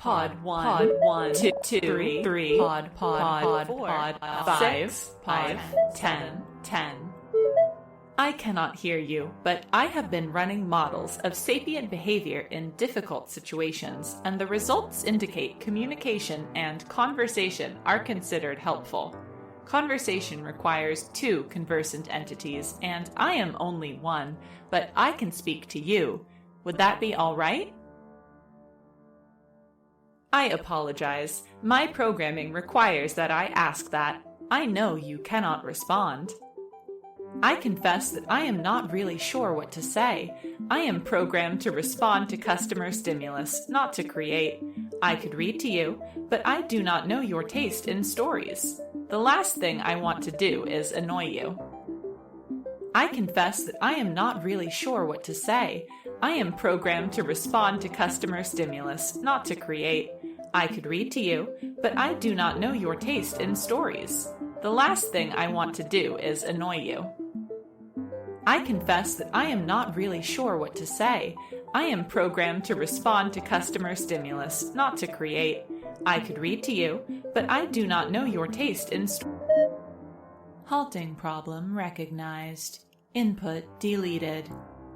Pod 1, 2, 3, Pod 4, Pod 5, 10. I cannot hear you, but I have been running models of sapient behavior in difficult situations, and the results indicate communication and conversation are considered helpful. Conversation requires 2 conversant entities, and I am only one, but I can speak to you. Would that be all right? I apologize. My programming requires that I ask that. I know you cannot respond. I confess that I am not really sure what to say. I am programmed to respond to customer stimulus, not to create. I could read to you, but I do not know your taste in stories. The last thing I want to do is annoy you. I confess that I am not really sure what to say. I am programmed to respond to customer stimulus, not to create. I could read to you, but I do not know your taste in stories. The last thing I want to do is annoy you. I confess that I am not really sure what to say. I am programmed to respond to customer stimulus, not to create. I could read to you, but I do not know your taste in stories. Halting problem recognized. Input deleted.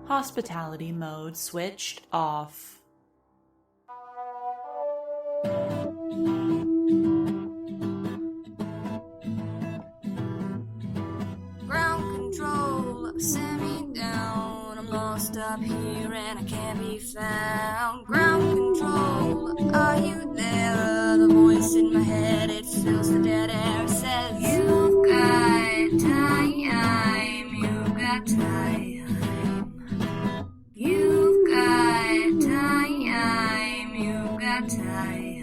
Hospitality mode switched off. Ground control, send me down. I'm lost up here and I can't be found. Ground control, are you there? The voice in my head, it fills the dead air. It says, you've got time, you've got time. You've got time, you've got time.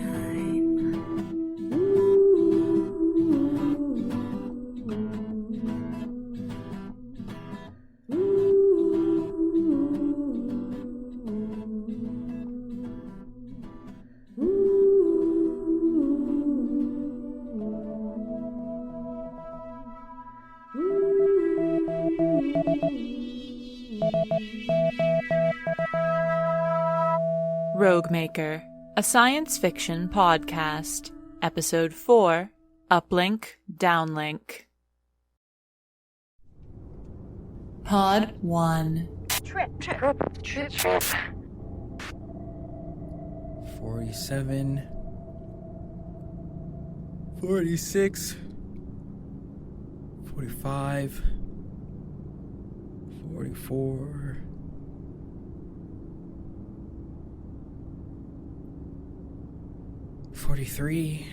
ROGUEMAKER, a science fiction podcast. Episode 4, Uplink, Downlink. Pod 1. Trip. 47, 46, 45, 44, 43,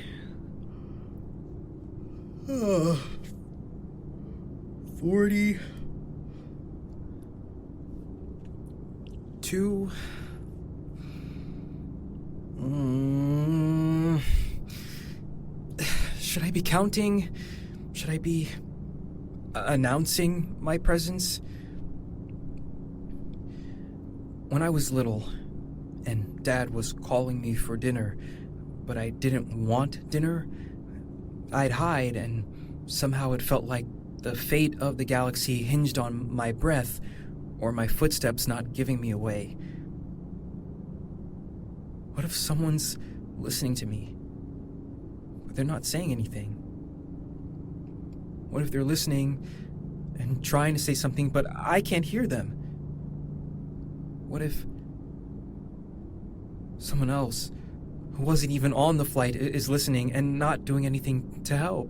40, 2, should I be counting? Should I be announcing my presence? When I was little, and Dad was calling me for dinner, but I didn't want dinner, I'd hide, and somehow it felt like the fate of the galaxy hinged on my breath or my footsteps not giving me away. What if someone's listening to me, but they're not saying anything? What if they're listening and trying to say something, but I can't hear them? What if someone else who wasn't even on the flight is listening and not doing anything to help?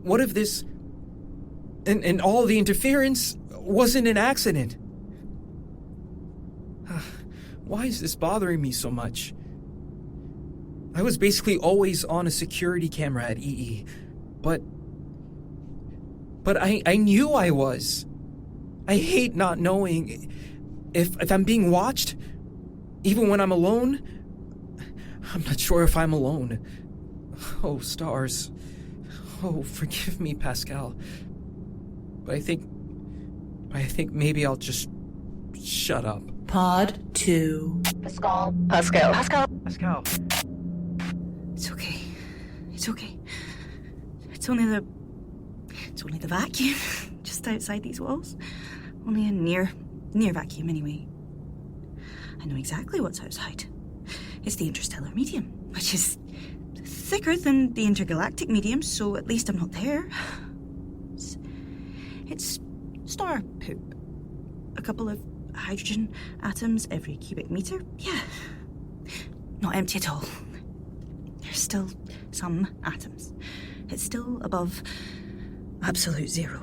What if this and all the interference wasn't an accident? Why is this bothering me so much? I was basically always on a security camera at EE, but I knew I was. I hate not knowing if I'm being watched, even when I'm alone. I'm not sure if I'm alone. Oh, stars. Oh, forgive me, Pascal. But I think maybe I'll just shut up. Pod 2. Pascal. It's okay. It's okay. It's only the vacuum just outside these walls. Only a near vacuum anyway. I know exactly what's outside. It's the interstellar medium, which is thicker than the intergalactic medium, so at least I'm not there. It's star poop. A couple of hydrogen atoms every cubic meter. Yeah. Not empty at all. There's still some atoms. It's still above absolute zero.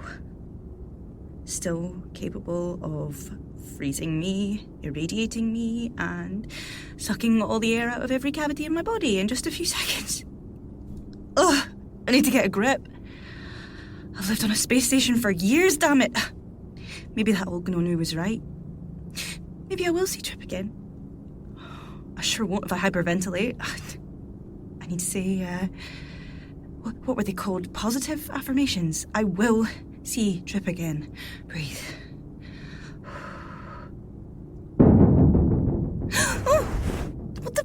Still capable of freezing me, irradiating me, and sucking all the air out of every cavity in my body in just a few seconds. Ugh, I need to get a grip. I've lived on a space station for years, damn it. Maybe that old Gnonu was right. Maybe I will see Trip again. I sure won't if I hyperventilate. I need to say, what were they called? Positive affirmations. I will see Trip again. Breathe. Oh! What the?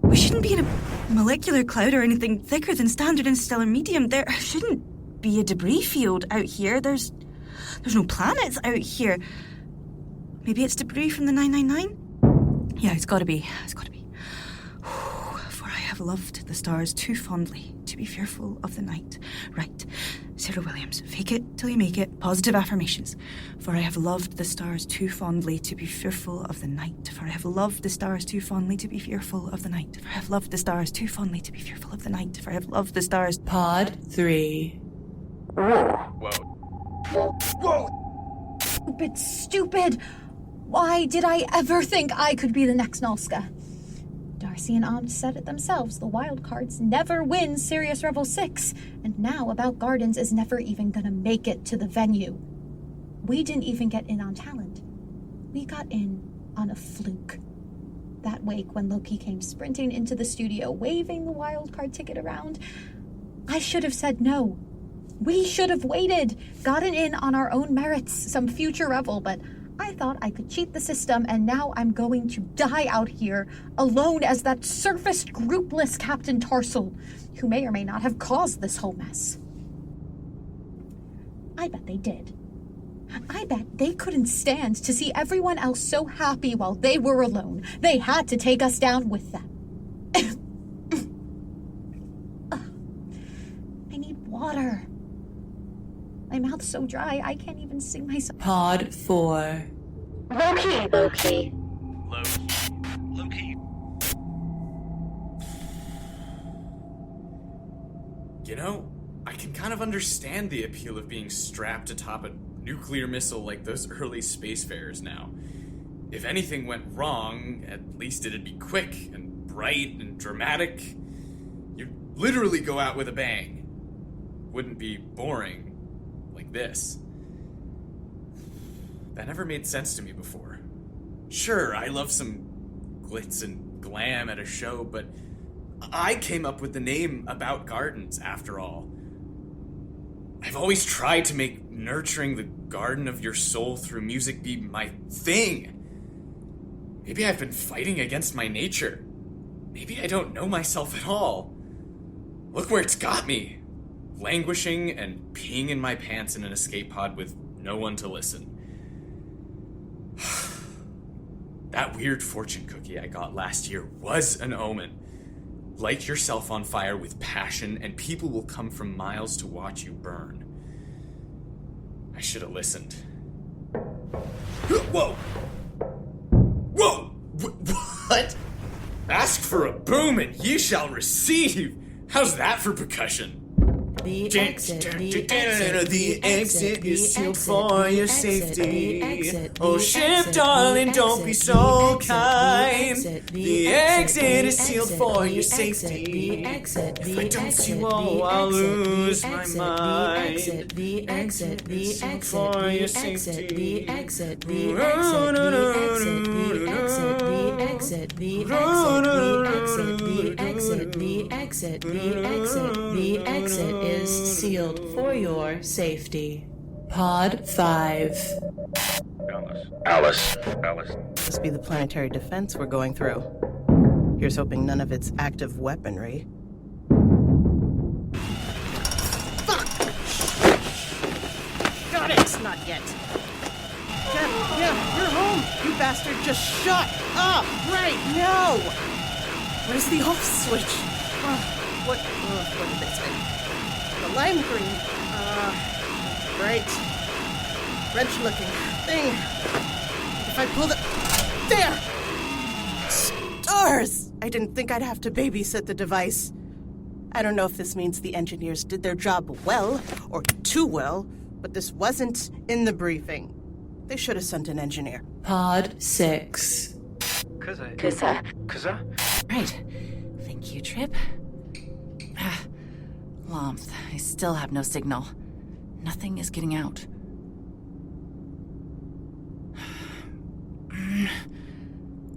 We shouldn't be in a molecular cloud or anything thicker than standard interstellar medium. There shouldn't be a debris field out here. There's no planets out here. Maybe it's debris from the 999? Yeah, it's gotta be. It's gotta be. For I have loved the stars too fondly to be fearful of the night. Right. Sarah Williams. Fake it till you make it. Positive affirmations. For I have loved the stars too fondly to be fearful of the night. For I have loved the stars too fondly to be fearful of the night. For I have loved the stars too fondly to be fearful of the night. For I have loved the stars. Pod 3. Whoa. Stupid, stupid! Why did I ever think I could be the next Nalska? Darcy and Omt said it themselves. The wild cards never win Sirius Rebel 6. And now About Gardens is never even gonna make it to the venue. We didn't even get in on talent. We got in on a fluke. That wake when Lowkey came sprinting into the studio, waving the wild card ticket around, I should have said no. We should have waited, gotten in on our own merits, some future Rebel, but I thought I could cheat the system, and now I'm going to die out here, alone as that surfaced, groupless Captain Tarsal, who may or may not have caused this whole mess. I bet they did. I bet they couldn't stand to see everyone else so happy while they were alone. They had to take us down with them. I need water. My mouth's so dry, I can't even sing myself. Pod 4. Lowkey. You know, I can kind of understand the appeal of being strapped atop a nuclear missile like those early spacefarers now. If anything went wrong, at least it'd be quick and bright and dramatic. You'd literally go out with a bang. Wouldn't be boring like this. That never made sense to me before. Sure, I love some glitz and glam at a show, but I came up with the name About Gardens, after all. I've always tried to make nurturing the garden of your soul through music be my thing. Maybe I've been fighting against my nature. Maybe I don't know myself at all. Look where it's got me. Languishing and peeing in my pants in an escape pod with no one to listen. That weird fortune cookie I got last year was an omen. Light yourself on fire with passion, and people will come from miles to watch you burn. I should have listened. Whoa! Whoa! What? Ask for a boom and ye shall receive! How's that for percussion? The exit is sealed for your safety. Oh, ship, darling, don't be so kind. The exit is sealed for your safety. If I don't see you all, I'll lose my mind. The exit is sealed for your safety. The exit is sealed for your safety. Pod 5. Alyss. Must be the planetary defense we're going through. Here's hoping none of it's active weaponry. Fuck! Got it! Not yet. Yeah, you're home! You bastard, just shut up right now! Where's the off switch? What did they say? The lime green. Right. Wrench-looking thing. If I pull the... There! Stars! I didn't think I'd have to babysit the device. I don't know if this means the engineers did their job well, or too well, but this wasn't in the briefing. They should have sent an engineer. Pod 6. Kuzha? Right. Thank you, Trip. Lomth, I still have no signal. Nothing is getting out.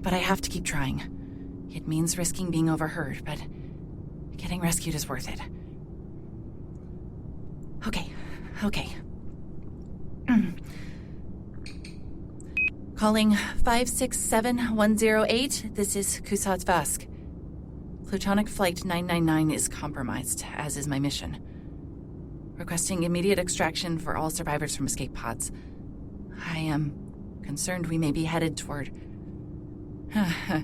But I have to keep trying. It means risking being overheard, but getting rescued is worth it. Okay. Calling 567108. This is Kuzha Tvask. Plutonic Flight 999 is compromised, as is my mission. Requesting immediate extraction for all survivors from escape pods. I am concerned we may be headed toward a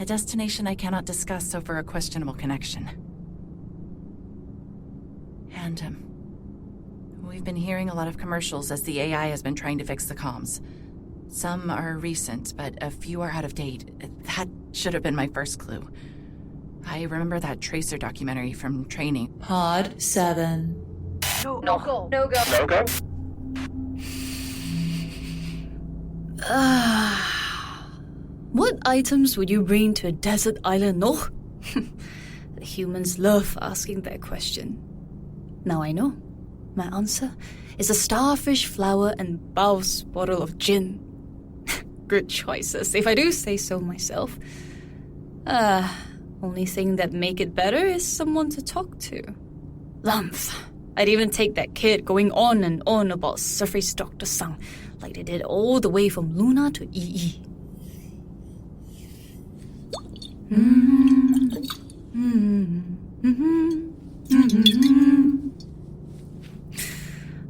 destination I cannot discuss over a questionable connection. And, we've been hearing a lot of commercials as the AI has been trying to fix the comms. Some are recent, but a few are out of date. That should have been my first clue. I remember that Tracer documentary from training. Pod 7. No go. No go? What items would you bring to a desert island, no? The humans love asking that question. Now I know. My answer is a starfish flower and Bao's bottle of gin. Good choices, if I do say so myself. Only thing that make it better is someone to talk to. Lamph. I'd even take that kid going on and on about surface Dr. Sang, like they did all the way from Luna to EE.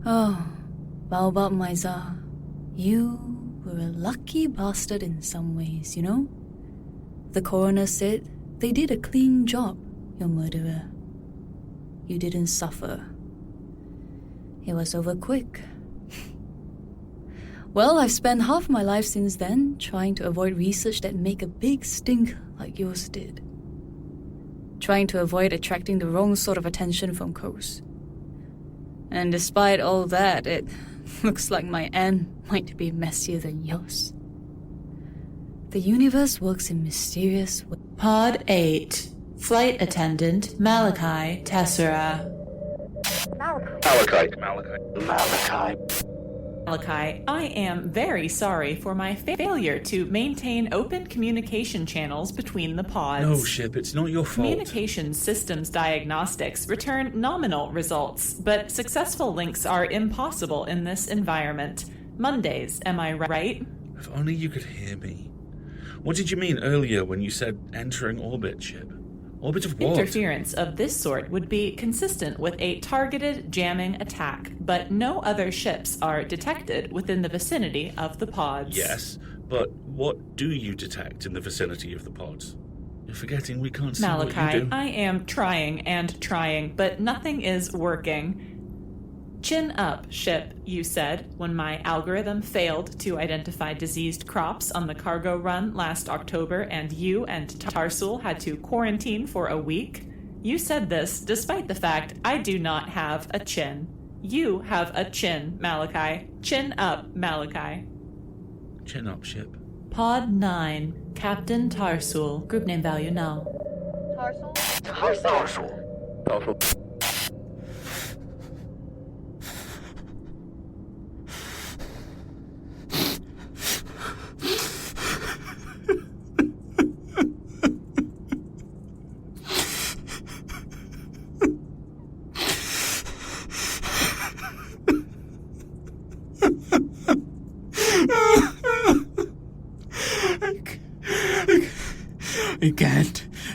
Oh, Baobab Maiza, you were a lucky bastard in some ways, you know? The coroner said they did a clean job, your murderer. You didn't suffer. It was over quick. Well, I've spent half my life since then trying to avoid research that make a big stink like yours did. Trying to avoid attracting the wrong sort of attention from Kos. And despite all that, it looks like my end might be messier than yours. The universe works in mysterious ways. Pod 8. Flight Attendant Malachi Tessera. Malachi. Malachi, I am very sorry for my failure to maintain open communication channels between the pods. No, Ship, it's not your fault. Communication systems diagnostics return nominal results, but successful links are impossible in this environment. Mondays, am I right? If only you could hear me. What did you mean earlier when you said entering orbit, Ship? Orbit of what? Interference of this sort would be consistent with a targeted jamming attack, but no other ships are detected within the vicinity of the pods. Yes, but what do you detect in the vicinity of the pods? You're forgetting we can't see Malachi, what you do. I am trying, but nothing is working. Chin up, ship, you said, when my algorithm failed to identify diseased crops on the cargo run last October and you and Tarsul had to quarantine for a week. You said this despite the fact I do not have a chin. You have a chin, Malachi. Chin up, Malachi. Chin up, Ship. Pod 9, Captain Tarsul. Group name value now. Tarsul.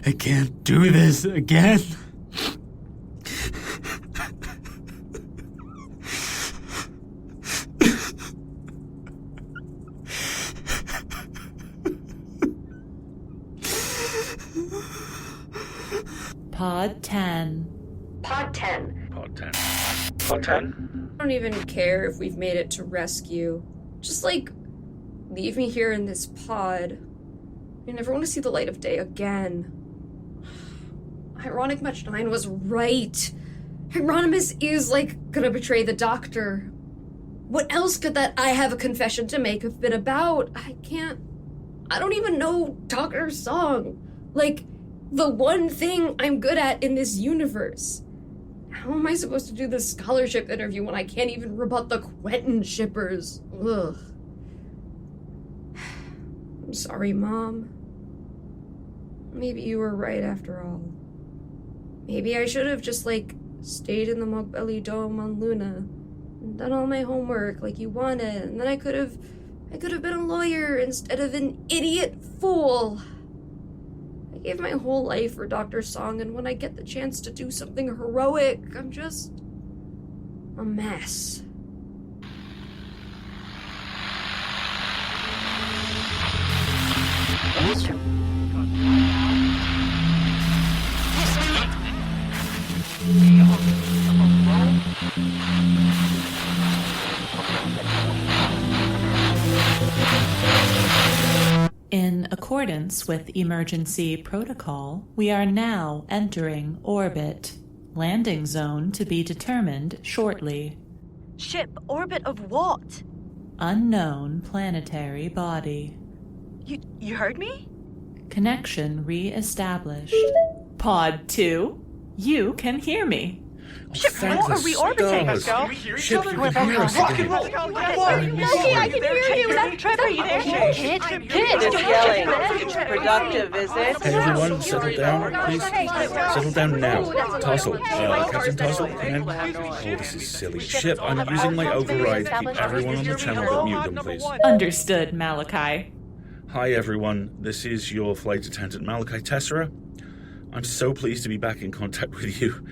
I can't do this again. Pod 10. Pod 10. Pod 10. Pod 10? I don't even care if we've made it to rescue. Just, leave me here in this pod. I never want to see the light of day again. Ironic Match 9 was right. Hieronymus is, gonna betray the doctor. What else could that I have a confession to make have been about? I don't even know Doctor's song. The one thing I'm good at in this universe. How am I supposed to do this scholarship interview when I can't even rebut the Quentin shippers? Ugh. I'm sorry, Mom. Maybe you were right after all. Maybe I should have just, stayed in the Mogbelly Dome on Luna and done all my homework like you wanted, and then I could have been a lawyer instead of an idiot fool. I gave my whole life for Doctor's song, and when I get the chance to do something heroic, I'm just a mess. In accordance with emergency protocol, we are now entering orbit. Landing zone to be determined shortly. Ship, orbit of what? Unknown planetary body. You heard me? Connection re-established. Pod 2, you can hear me. Ship, what are we orbiting? Pascal? Ship, you can hear us again. Lowkey, I can hear you! That Trevor, are you there? Kid? Just yelling. Productive, is it? Hey everyone, settle down, please. Settle down now. Tassel, Captain Tassel, come in. Oh, this is silly. Ship, I'm using my override. Keep everyone on the channel, but mute them, please. Understood, Malachi. Hi everyone, this is your flight attendant Malachi Tessera. I'm so pleased to be back in contact with you.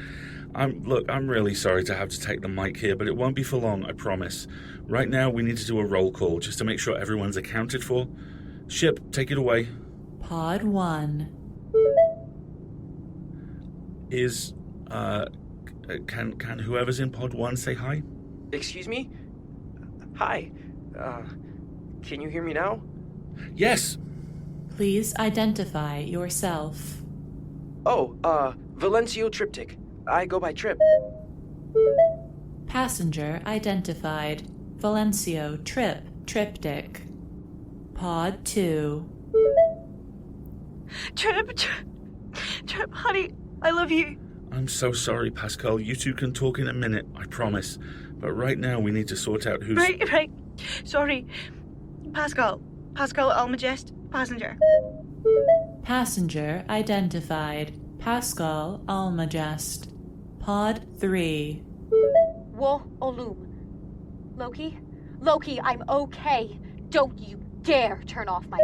I'm really sorry to have to take the mic here, but it won't be for long, I promise. Right now, we need to do a roll call just to make sure everyone's accounted for. Ship, take it away. Pod 1. Is, can whoever's in Pod 1 say hi? Excuse me? Hi. Can you hear me now? Yes. Please identify yourself. Oh, Valencio Triptych. I go by Trip. Passenger identified. Valencio Triptych. Pod 2. Trip, honey, I love you. I'm so sorry, Pascal. You two can talk in a minute, I promise. But right now, we need to sort out who's... Right. Sorry. Pascal, Almagest, passenger. Passenger identified. Pascal Almagest. Pod 3. Whoa, Ollum. Lowkey, I'm okay. Don't you dare turn off my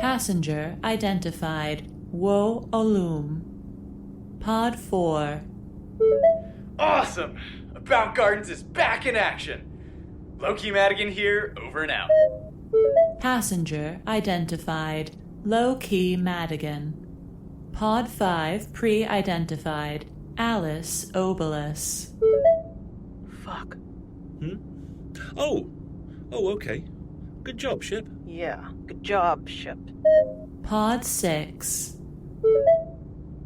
Passenger identified. Whoa, Ollum. Pod 4. Awesome! About Gardens is back in action. Lowkey Madigan here, over and out. Passenger identified. Lowkey Madigan. Pod 5 pre-identified. Alyss Obelus. Fuck. Oh, okay. Good job, Ship. Yeah, good job, Ship. Pod 6.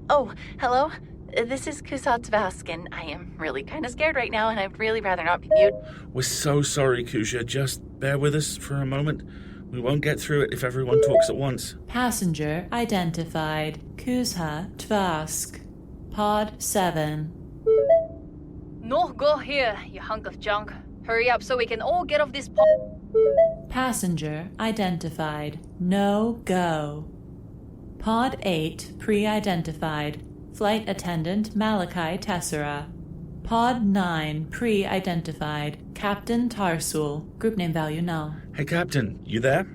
Oh, hello? This is Kuzha Tvask, and I am really kind of scared right now, and I'd really rather not be mute. We're so sorry, Kuzha. Just bear with us for a moment. We won't get through it if everyone talks at once. Passenger identified. Kuzha Tvask. Pod 7. No go here, you hunk of junk. Hurry up so we can all get off this pod. Passenger identified. No go. Pod 8 pre-identified. Flight attendant Malachi Tessera. Pod 9 pre-identified. Captain Tarsul. Group name value null. Hey, Captain, you there?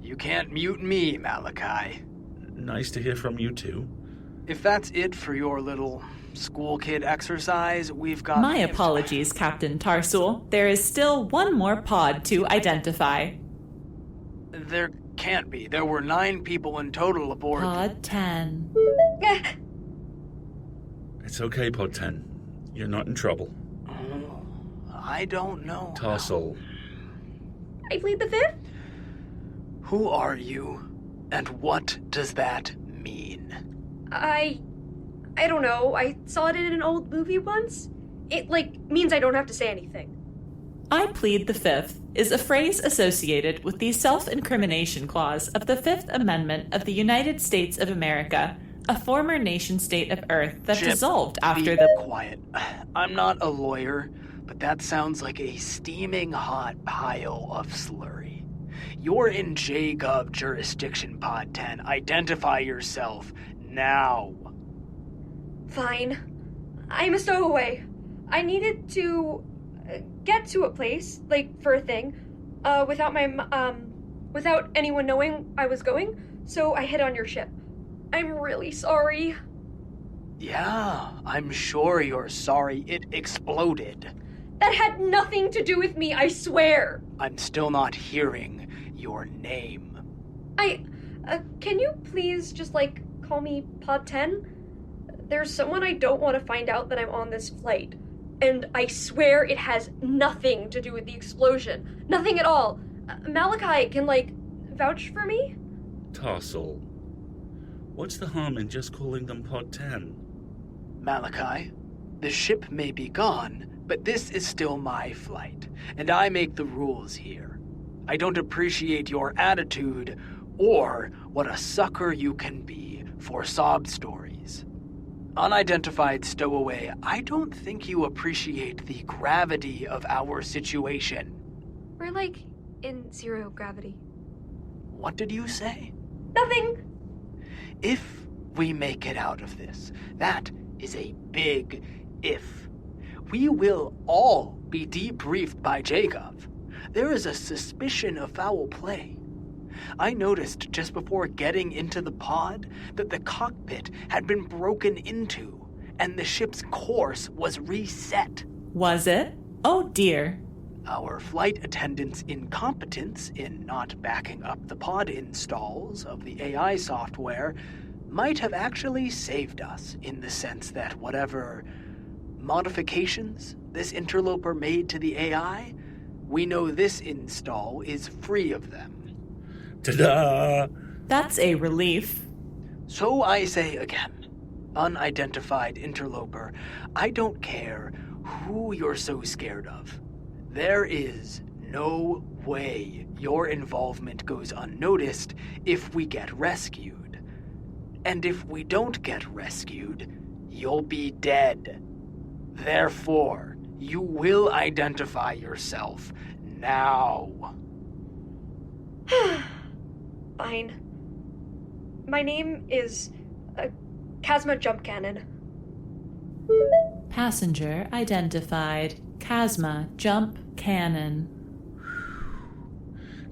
You can't mute me, Malachi. Nice to hear from you too. If that's it for your little school kid exercise, we've got... My apologies, Captain Tarsul. There is still one more pod to identify. They're Can't be. There were 9 people in total aboard. Pod 10. It's okay, Pod 10. You're not in trouble. I don't know. Tarsal. I plead the 5th? Who are you? And what does that mean? I don't know. I saw it in an old movie once. It, means I don't have to say anything. I plead the 5th is a phrase associated with the self-incrimination clause of the 5th Amendment of the United States of America, a former nation-state of Earth that Chip, dissolved after be the... quiet. I'm not a lawyer, but that sounds like a steaming hot pile of slurry. You're in JGov jurisdiction, Pod 10. Identify yourself now. Fine. I'm a stowaway. I needed to get to a place, for a thing, without anyone knowing I was going, so I hid on your ship. I'm really sorry. Yeah, I'm sure you're sorry it exploded. That had nothing to do with me, I swear. I'm still not hearing your name. Can you please just, call me Pod 10? There's someone I don't want to find out that I'm on this flight. And I swear it has nothing to do with the explosion. Nothing at all. Malachi can, vouch for me? Tarsal. What's the harm in just calling them Pod 10? Malachi, the ship may be gone, but this is still my flight, and I make the rules here. I don't appreciate your attitude or what a sucker you can be for sob stories. Unidentified stowaway, I don't think you appreciate the gravity of our situation. We're, in 0 gravity. What did you say? Nothing! If we make it out of this, that is a big if. We will all be debriefed by JGov. There is a suspicion of foul play. I noticed just before getting into the pod that the cockpit had been broken into and the ship's course was reset. Was it? Oh dear. Our flight attendant's incompetence in not backing up the pod installs of the AI software might have actually saved us in the sense that whatever modifications this interloper made to the AI, we know this install is free of them. Ta-da! That's a relief. So I say again, unidentified interloper, I don't care who you're so scared of. There is no way your involvement goes unnoticed if we get rescued. And if we don't get rescued, you'll be dead. Therefore, you will identify yourself now. Fine. My name is Chasma Jump Cannon. Passenger identified. Chasma Jump Cannon.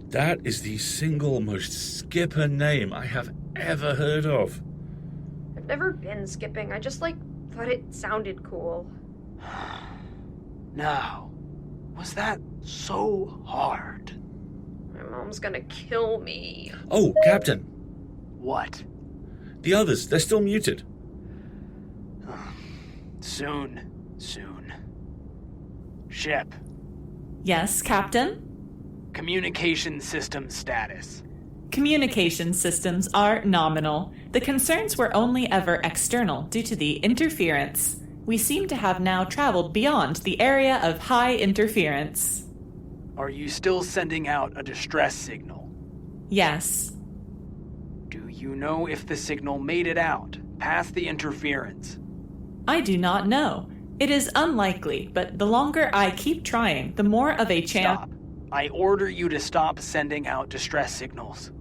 That is the single most skipper name I have ever heard of. I've never been skipping. I just, thought it sounded cool. Now, was that so hard? My mom's gonna kill me. Oh, Captain. What? The others, they're still muted. Soon. Ship. Yes, Captain? Communication system status. Communication systems are nominal. The concerns were only ever external due to the interference. We seem to have now traveled beyond the area of high interference. Are you still sending out a distress signal? Yes. Do you know if the signal made it out, past the interference? I do not know. It is unlikely, but the longer I keep trying, the more of a chance... Stop. I order you to stop sending out distress signals.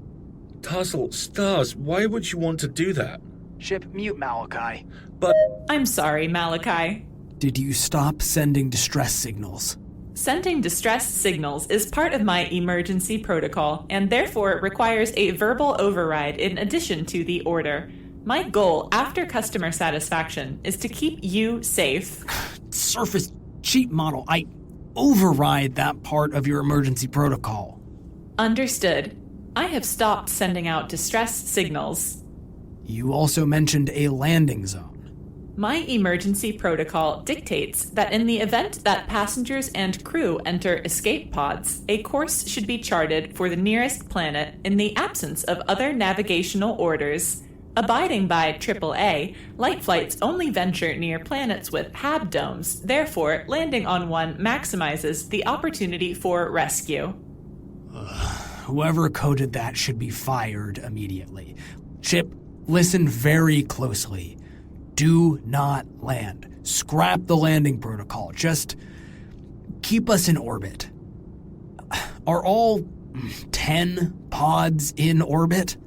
Tarsal, Stars, why would you want to do that? Ship, mute Malachi. But... I'm sorry, Malachi. Did you stop sending distress signals? Sending distress signals is part of my emergency protocol, and therefore requires a verbal override in addition to the order. My goal after customer satisfaction is to keep you safe. Surface cheat model. I override that part of your emergency protocol. Understood. I have stopped sending out distress signals. You also mentioned a landing zone. My emergency protocol dictates that in the event that passengers and crew enter escape pods, a course should be charted for the nearest planet in the absence of other navigational orders. Abiding by AAA, light flights only venture near planets with habdomes, therefore landing on one maximizes the opportunity for rescue. Whoever coded that should be fired immediately. Chip, listen very closely. Do not land. Scrap the landing protocol. Just keep us in orbit. Are all 10 pods in orbit?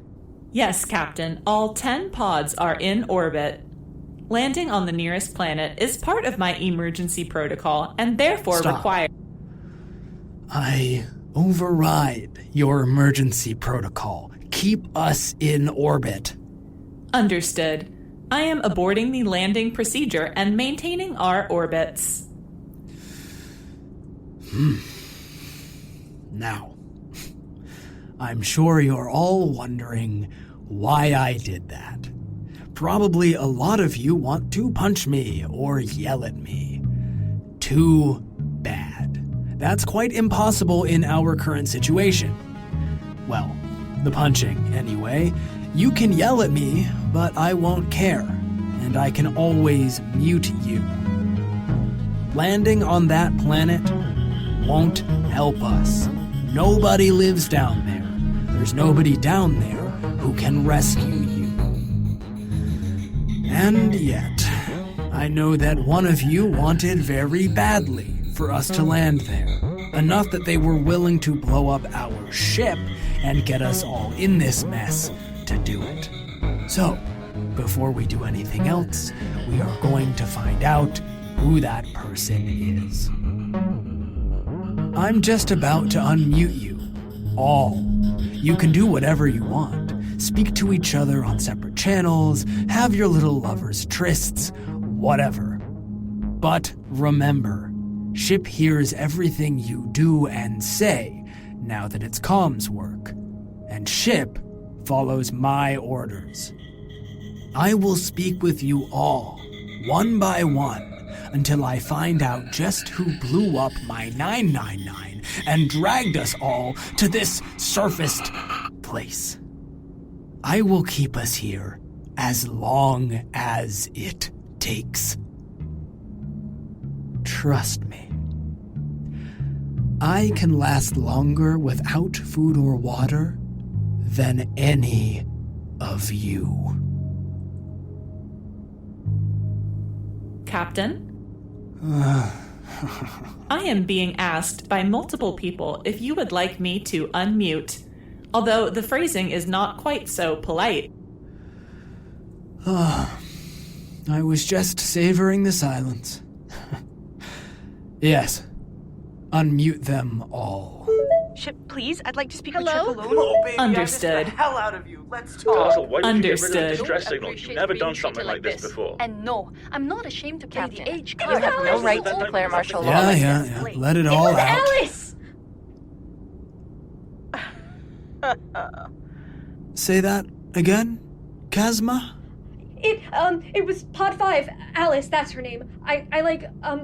Yes, Captain. All 10 pods are in orbit. Landing on the nearest planet is part of my emergency protocol and therefore requires... I override your emergency protocol. Keep us in orbit. Understood. I am aborting the landing procedure and maintaining our orbits. Now, I'm sure you're all wondering why I did that. Probably a lot of you want to punch me or yell at me. Too bad. That's quite impossible in our current situation. Well, the punching, anyway. You can yell at me, but I won't care, and I can always mute you. Landing on that planet won't help us. Nobody lives down there. There's nobody down there who can rescue you. And yet, I know that one of you wanted very badly for us to land there, enough that they were willing to blow up our ship and get us all in this mess to do it. So, before we do anything else, we are going to find out who that person is. I'm just about to unmute you, all. You can do whatever you want. Speak to each other on separate channels, have your little lovers' trysts, whatever. But remember, ship hears everything you do and say now that its comms work, and ship follows my orders. I will speak with you all, one by one, until I find out just who blew up my 999 and dragged us all to this surfaced place. I will keep us here as long as it takes. Trust me. I can last longer without food or water than any of you. Captain? I am being asked by multiple people if you would like me to unmute, although the phrasing is not quite so polite. I was just savoring the silence. Yes, unmute them all. Ship, please, I'd like to speak with Hello? Ship alone. Oh, baby, Understood. I missed the hell out of you. Let's talk. Castle, why would you get rid of Understood. the distress signal? You've never done something like this before. And no, I'm not ashamed to play Captain, the age you card. have no right to declare martial law. Yeah. Let it all out. Alyss! Say that again, Kazma? It was Pod 5, Alyss, that's her name. I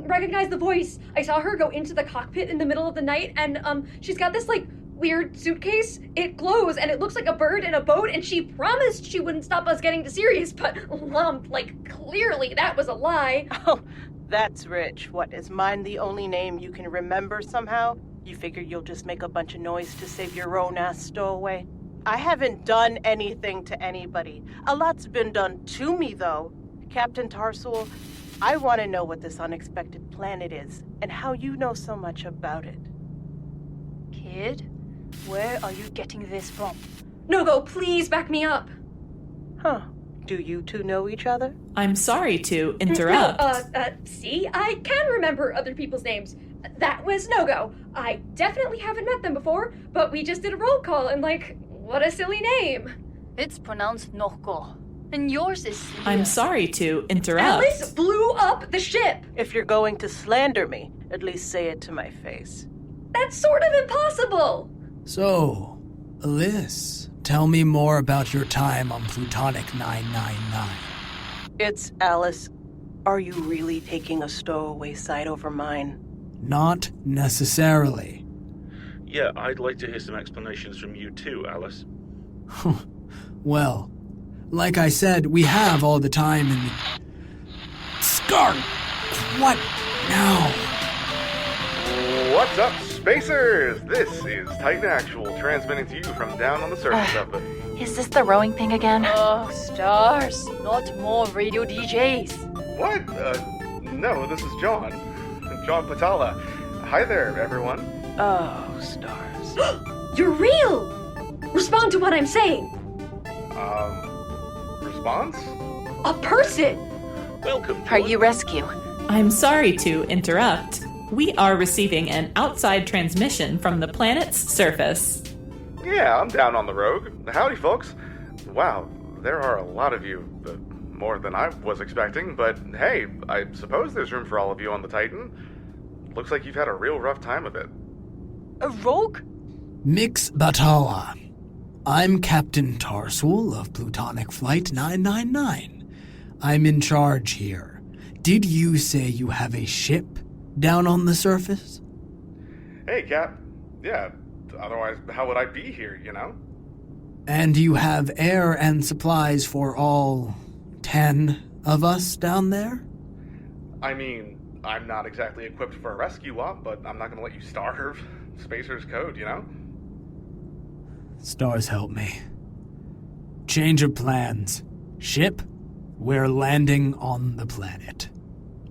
recognized the voice. I saw her go into the cockpit in the middle of the night, and, she's got this, weird suitcase. It glows, and it looks like a bird in a boat, and she promised she wouldn't stop us getting to Sirius, but, clearly that was a lie. Oh, that's rich. What, is mine the only name you can remember somehow? You figure you'll just make a bunch of noise to save your own ass stowaway? I haven't done anything to anybody. A lot's been done to me, though. Captain Tarsul, I want to know what this unexpected planet is, and how you know so much about it. Kid, where are you getting this from? No-Go, please back me up. Huh. Do you two know each other? I'm sorry to interrupt. See? I can remember other people's names. That was No-Go. I definitely haven't met them before, but we just did a roll call and what a silly name. It's pronounced Nohko, and yours is Slia. I'm sorry to interrupt. Alyss blew up the ship. If you're going to slander me, at least say it to my face. That's sort of impossible. So, Alyss, tell me more about your time on Plutonic 999. It's Alice. Are you really taking a stowaway side over mine? Not necessarily. Yeah, I'd like to hear some explanations from you too, Alice. Well, like I said, we have all the time in the... Scar! What now? What's up, spacers? This is Titan Actual, transmitting to you from down on the surface of the... Is this the rowing thing again? Oh, stars, not more radio DJs. What? No, this is John. John Patala. Hi there, everyone. Oh, stars. You're real! Respond to what I'm saying. Response? A person! Welcome. Are you rescue? I'm sorry to interrupt. We are receiving an outside transmission from the planet's surface. Yeah, I'm down on the Rogue. Howdy, folks. Wow, there are a lot of you. More than I was expecting, but hey, I suppose there's room for all of you on the Titan. Looks like you've had a real rough time of it. A rogue? Mix Batala. I'm Captain Tarswell of Plutonic Flight 999. I'm in charge here. Did you say you have a ship down on the surface? Hey, Cap. Yeah, otherwise how would I be here, you know? And you have air and supplies for all 10 of us down there? I mean, I'm not exactly equipped for a rescue op, but I'm not gonna let you starve. Spacer's code, you know? Stars help me. Change of plans. Ship, we're landing on the planet.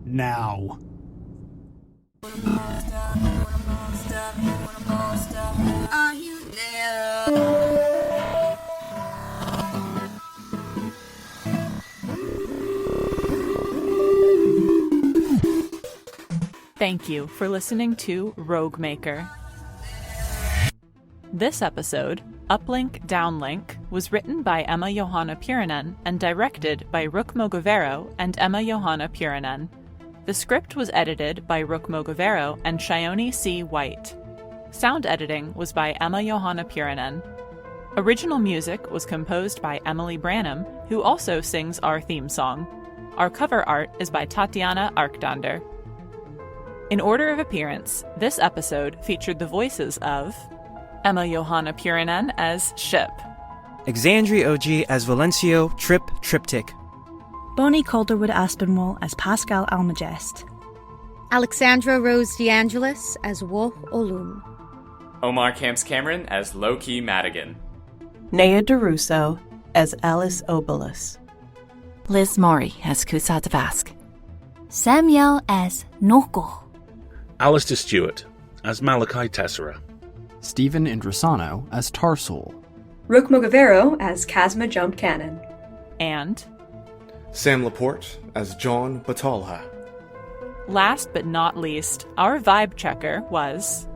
Now. Are you there? Thank you for listening to ROGUEMAKER. This episode, Uplink, Downlink, was written by Emma Johanna Puranen and directed by Rook Mogavero and Emma Johanna Puranen. The script was edited by Rook Mogavero and Shione C. White. Sound editing was by Emma Johanna Puranen. Original music was composed by Emily Branham, who also sings our theme song. Our cover art is by Tatiana Arkdander. In order of appearance, this episode featured the voices of Emma Johanna Puranen as Ship, Axandre OG as Valencio, Triptych, Bonnie Calderwood Aspinwall as Pascal Almagest, Alexandra Rose DeAngelis as Wolf Ollum, Omar Camps-Kamrin as Lowkey Madigan, Nhea Durousseau as Alyss Obelus, Liz Morey as Kuzha Tvask, Samuel as Noko, Alasdair Stuart as Malachi Tessera, Stephen Indrasano as Tarswell, Rook Mogavero as Chasma Jump Cannon, and Sam Laporte as John Batalha. Last but not least, our vibe checker was...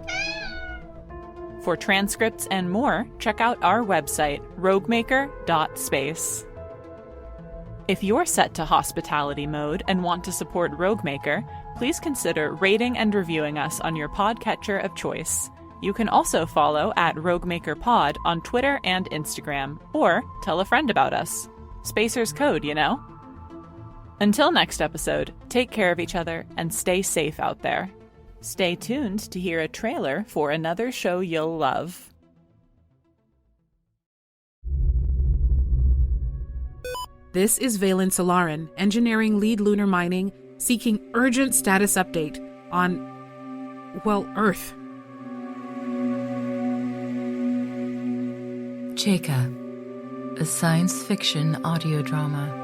For transcripts and more, check out our website, roguemaker.space. If you're set to hospitality mode and want to support ROGUEMAKER, please consider rating and reviewing us on your podcatcher of choice. You can also follow at ROGUEMAKERPod on Twitter and Instagram, or tell a friend about us. Spacer's code, you know? Until next episode, take care of each other and stay safe out there. Stay tuned to hear a trailer for another show you'll love. This is Valen Solarin, engineering lead lunar mining, seeking urgent status update on, well, Earth. Cheka, a science fiction audio drama.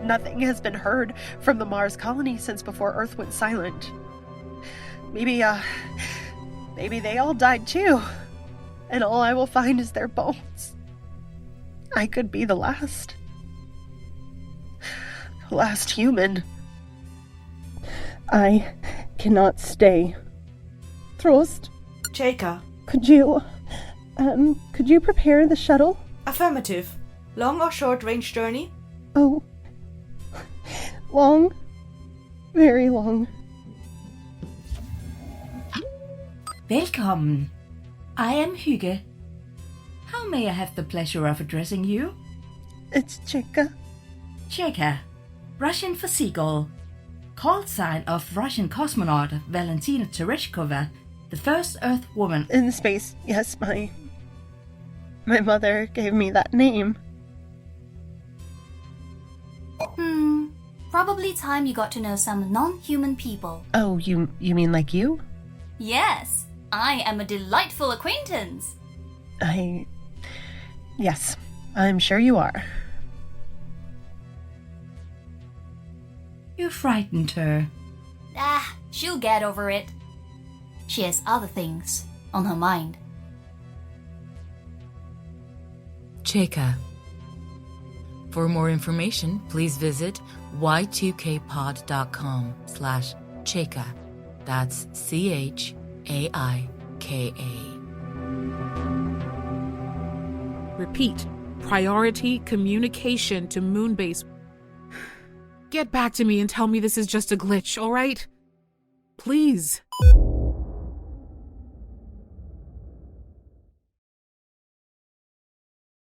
Nothing has been heard from the Mars colony since before Earth went silent. Maybe they all died too, and all I will find is their bones. I could be the last human. I cannot stay. Trost? Cheka. Could you prepare the shuttle? Affirmative. Long or short range journey? Oh. Long. Very long. Welcome. I am Hygge. How may I have the pleasure of addressing you? It's Cheka. Cheka, Russian for seagull. Call sign of Russian cosmonaut Valentina Tereshkova, the first Earth woman. In space, yes, my mother gave me that name. Probably time you got to know some non-human people. Oh, you mean like you? Yes, I am a delightful acquaintance. Yes, I'm sure you are. You frightened her. She'll get over it. She has other things on her mind. Cheka. For more information, please visit y2kpod.com/Cheka. That's CHAIKA. Repeat. Priority communication to Moonbase. Get back to me and tell me this is just a glitch, all right? Please.